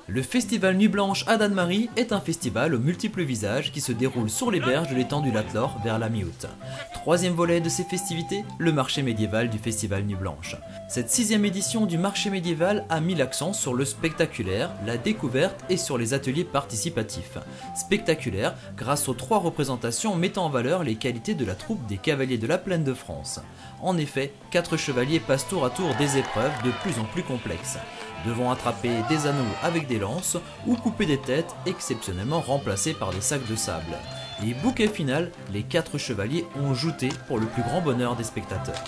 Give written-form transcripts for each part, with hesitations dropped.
Le festival Nuit Blanche à Dannemarie est un festival aux multiples visages qui se déroule sur les berges de l'étang du Lac-Lor vers la mi-août. Troisième volet de ces festivités, le marché médiéval du festival Nuit Blanche. Cette sixième édition du marché médiéval a mis l'accent sur le spectaculaire, la découverte et sur les ateliers participatifs. Spectaculaire grâce aux 3 représentations mettant en valeur les qualités de la troupe des cavaliers de la Plaine de France. En effet, 4 chevaliers passent tour à tour des épreuves de plus en plus complexes, devant attraper des anneaux avec des lances ou couper des têtes exceptionnellement remplacées par des sacs de sable. Et bouquet final, les 4 chevaliers ont jouté pour le plus grand bonheur des spectateurs.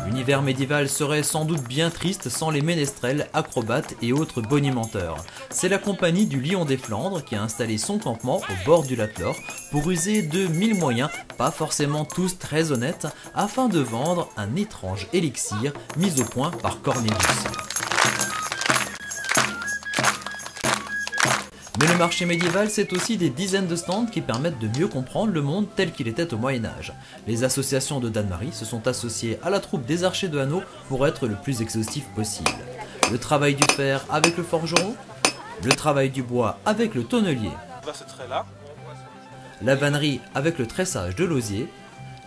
L'univers médiéval serait sans doute bien triste sans les ménestrels, acrobates et autres bonimenteurs. C'est la compagnie du Lion des Flandres qui a installé son campement au bord du Lac-Lor pour user de 1000 moyens, pas forcément tous très honnêtes, afin de vendre un étrange élixir mis au point par Cornelius. Mais le marché médiéval, c'est aussi des dizaines de stands qui permettent de mieux comprendre le monde tel qu'il était au Moyen-Âge. Les associations de Dannemarie se sont associées à la troupe des archers de Hanau pour être le plus exhaustif possible. Le travail du fer avec le forgeron, le travail du bois avec le tonnelier, la vannerie avec le tressage de l'osier,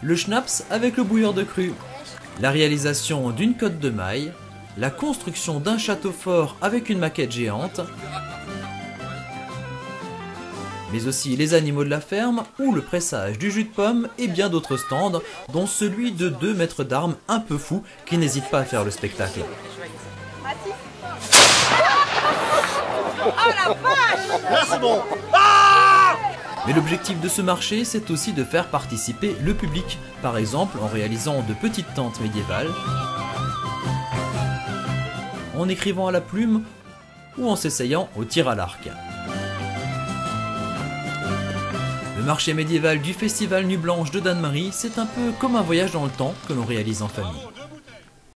le schnapps avec le bouilleur de cru, la réalisation d'une cotte de maille, la construction d'un château fort avec une maquette géante, mais aussi les animaux de la ferme ou le pressage du jus de pomme et bien d'autres stands, dont celui de 2 maîtres d'armes un peu fous qui n'hésitent pas à faire le spectacle. Là c'est bon. Mais l'objectif de ce marché, c'est aussi de faire participer le public, par exemple en réalisant de petites tentes médiévales, en écrivant à la plume ou en s'essayant au tir à l'arc. Le marché médiéval du festival Nuit Blanche de Dannemarie, c'est un peu comme un voyage dans le temps que l'on réalise en famille.